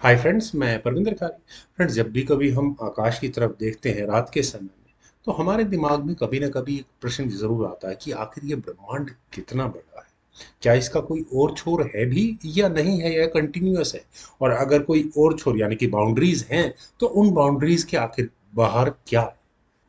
Hi friends, मैं परविंदर खारी। Friends, जब भी कभी हम आकाश की तरफ देखते हैं रात के समय में, तो हमारे दिमाग में कभी ना कभी एक प्रश्न जरूर आता है कि आखिर ये ब्रह्मांड कितना बड़ा है। क्या इसका कोई और छोर है भी या नहीं है, या कंटिन्यूअस है? और अगर कोई और छोर यानी कि बाउंड्रीज हैं, तो उन बाउंड्रीज के आखिर बाहर क्या है?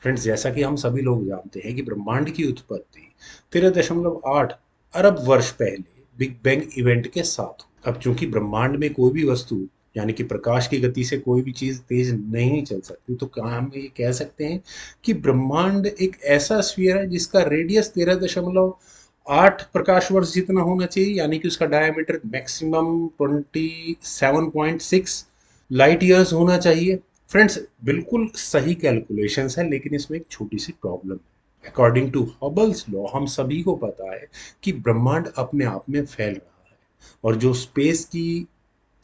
फ्रेंड्स, जैसा कि हम सभी लोग जानते हैं कि ब्रह्मांड की उत्पत्ति 13.8 अरब वर्ष पहले बिग बैंग इवेंट के साथ हुई। अब चूंकि ब्रह्मांड में कोई भी वस्तु यानी कि प्रकाश की गति से कोई भी चीज तेज नहीं चल सकती, तो क्या हम ये कह सकते हैं कि ब्रह्मांड एक ऐसा स्फीयर है जिसका रेडियस 13.8 प्रकाश वर्ष जितना होना चाहिए, यानी कि उसका डायमीटर मैक्सिमम 27.6 लाइट ईयर्स होना चाहिए। फ्रेंड्स, बिल्कुल सही कैलकुलेशंस है, लेकिन इसमें एक छोटी सी प्रॉब्लम है। अकॉर्डिंग टू हबल्स लॉ, हम सभी को पता है कि ब्रह्मांड अपने आप में फैल रहा है, और जो स्पेस की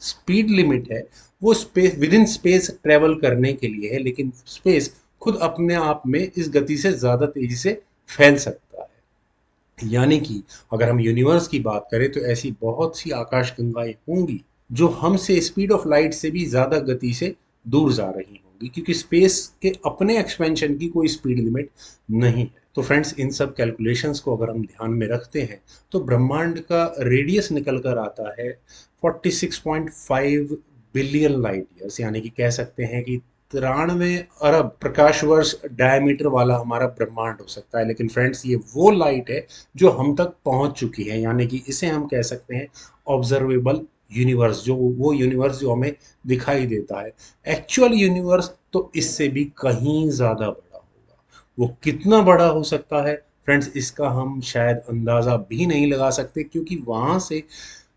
स्पीड लिमिट है वो space with in space travel करने के लिए है, लेकिन स्पेस खुद अपने आप में इस गति से ज्यादा तेजी से फैल सकता है। यानी कि अगर हम यूनिवर्स की बात करें तो ऐसी बहुत सी आकाश गंगाएं होंगी जो हमसे स्पीड ऑफ लाइट से भी ज्यादा गति से दूर जा रही होंगी, क्योंकि स्पेस के अपने एक्सपेंशन की कोई स्पीड लिमिट नहीं है। तो फ्रेंड्स, इन सब कैलकुलेशंस को अगर हम ध्यान में रखते हैं तो ब्रह्मांड का रेडियस निकल कर आता है 46.5 बिलियन लाइट ईयर्स, यानी कि कह सकते हैं कि 93 अरब प्रकाश वर्ष डायमीटर वाला हमारा ब्रह्मांड हो सकता है। लेकिन फ्रेंड्स, ये वो लाइट है जो हम तक पहुंच चुकी है, यानी कि इसे हम कह सकते हैं ऑब्जर्वेबल यूनिवर्स, जो वो यूनिवर्स जो हमें दिखाई देता है। एक्चुअल यूनिवर्स तो इससे भी कहीं ज्यादा बड़ा होगा। वो कितना बड़ा हो सकता है फ्रेंड्स, इसका हम शायद अंदाजा भी नहीं लगा सकते, क्योंकि वहां से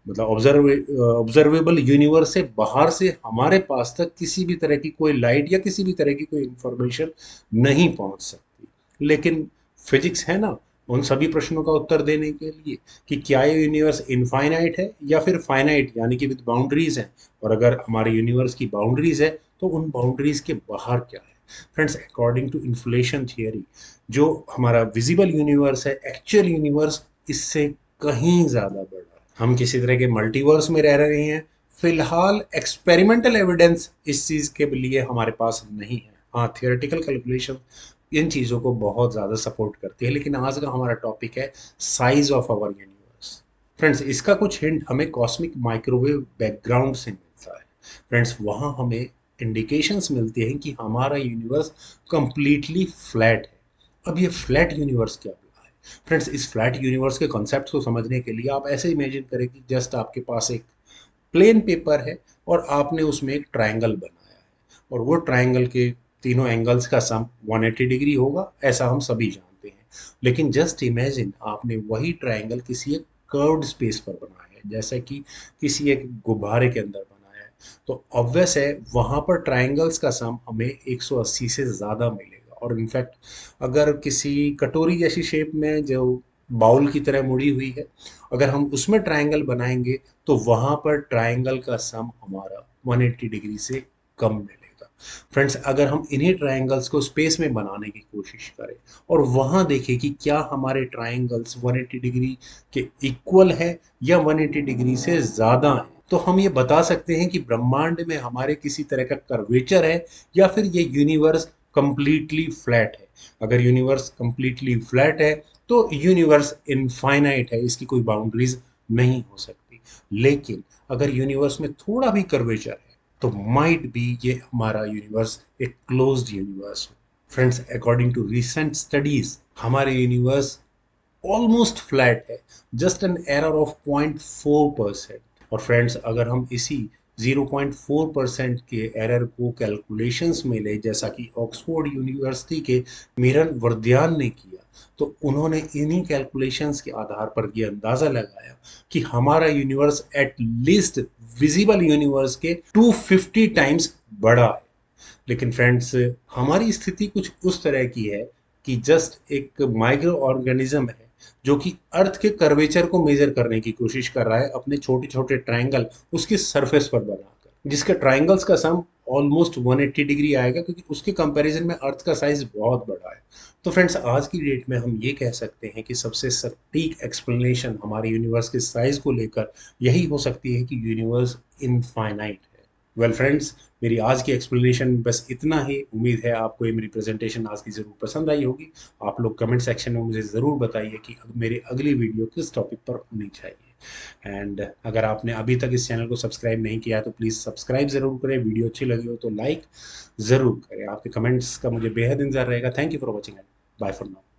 मतलब ऑब्जर्वेबल यूनिवर्स से बाहर से हमारे पास तक किसी भी तरह की कोई लाइट या किसी भी तरह की कोई इंफॉर्मेशन नहीं पहुंच सकती। लेकिन फिजिक्स है ना, उन सभी प्रश्नों का उत्तर देने के लिए कि क्या ये यूनिवर्स इनफाइनाइट है या फिर फाइनाइट, यानी कि विद बाउंड्रीज है। और अगर हमारे यूनिवर्स की बाउंड्रीज है तो उन बाउंड्रीज के बाहर क्या है? Friends, according to inflation theory, जो हमारा विजिबल यूनिवर्स है, एक्चुअल यूनिवर्स इससे कहीं ज्यादा बड़ा है। हम किसी तरह के मल्टीवर्स में रह रहे हैं। फिलहाल एक्सपेरिमेंटल एविडेंस इस चीज के लिए हमारे पास नहीं है। हाँ, थियोरेटिकल कैलकुलेशन इन चीजों को बहुत ज्यादा सपोर्ट करती है। लेकिन आज का हमारा टॉपिक है size of our universe. Friends, इसका कुछ हिंट हमें कॉस्मिक माइक्रोवेव बैकग्राउंड से मिलता है। फ्रेंड्स, वहां हमें इंडिकेशंस मिलती हैं कि हमारा यूनिवर्स कंप्लीटली फ्लैट है। अब ये फ्लैट यूनिवर्स क्या है? फ्रेंड्स, इस फ्लैट यूनिवर्स के कॉन्सेप्ट को समझने के लिए आप ऐसे इमेजिन करें कि जस्ट आपके पास एक प्लेन पेपर है और आपने उसमें एक ट्रायंगल बनाया है, और वो ट्रायंगल के तीनों एंगल्स का सम 180 डिग्री होगा, ऐसा हम सभी जानते हैं। लेकिन जस्ट इमेजिन आपने वही ट्रायंगल किसी एक कर्व्ड स्पेस पर बनाया है, जैसे कि किसी एक गुब्बारे के अंदर बनाया है। तो ऑब्वियस है वहां पर ट्रायंगल्स का सम हमें 180 से ज्यादा मिलेगा। और इनफैक्ट अगर किसी कटोरी जैसी शेप में जो बाउल की तरह मुड़ी हुई है, अगर हम उसमें ट्रायंगल बनाएंगे तो वहां पर ट्रायंगल का सम हमारा 180 डिग्री से कम मिलेगा। फ्रेंड्स, अगर हम इन्हीं ट्रायंगल्स को स्पेस में बनाने की कोशिश करें और वहां देखें कि क्या हमारे ट्रायंगल्स 180 डिग्री के इक्वल है या 180 डिग्री से ज्यादा है, तो हम ये बता सकते हैं कि ब्रह्मांड में हमारे किसी तरह का कर्वेचर है, या फिर ये यूनिवर्स कंप्लीटली फ्लैट है। अगर यूनिवर्स कंप्लीटली फ्लैट है तो यूनिवर्स इनफाइनाइट है, इसकी कोई बाउंड्रीज नहीं हो सकती। लेकिन अगर यूनिवर्स में थोड़ा भी कर्वेचर है तो माइट बी ये हमारा यूनिवर्स एक क्लोज्ड यूनिवर्स हो। Friends, according to recent studies हमारे यूनिवर्स ऑलमोस्ट फ्लैट है, जस्ट एन एरर ऑफ 0.4%। और फ्रेंड्स, अगर हम इसी 0.4% के एरर को कैलकुलेशंस में ले, जैसा कि ऑक्सफोर्ड यूनिवर्सिटी के मिरन वर्दियान ने किया, तो उन्होंने इन्हीं कैलकुलेशंस के आधार पर यह अंदाजा लगाया कि हमारा universe at least visible universe के 250 टाइम्स बड़ा है। लेकिन फ्रेंड्स, हमारी स्थिति कुछ उस तरह की है कि जस्ट एक माइक्रो ऑर्गेनिज्म है जो कि अर्थ के कर्वेचर को मेजर करने की कोशिश कर रहा है अपने छोटे छोटे ट्रायंगल उसकी सरफेस पर बनाकर, जिसके ट्रायंगल्स का सम ऑलमोस्ट 180 डिग्री आएगा, क्योंकि उसके कंपैरिजन में अर्थ का साइज बहुत बड़ा है। तो फ्रेंड्स, आज की डेट में हम ये कह सकते हैं कि सबसे सटीक एक्सप्लेनेशन हमारे यूनिवर्स के साइज को लेकर यही हो सकती है कि यूनिवर्स इनफाइनाइट है। वेल फ्रेंड्स, मेरी आज की एक्सप्लेनेशन बस इतना ही। उम्मीद है आपको ये मेरी प्रेजेंटेशन आज की ज़रूर पसंद आई होगी। आप लोग कमेंट सेक्शन में मुझे ज़रूर बताइए कि मेरी अगली वीडियो किस टॉपिक पर होनी चाहिए। एंड अगर आपने अभी तक इस चैनल को सब्सक्राइब नहीं किया है तो प्लीज़ सब्सक्राइब ज़रूर करें। वीडियो अच्छी लगी हो तो लाइक ज़रूर करें। आपके कमेंट्स का मुझे बेहद इंतज़ार रहेगा। Thank you for watching. Bye for now.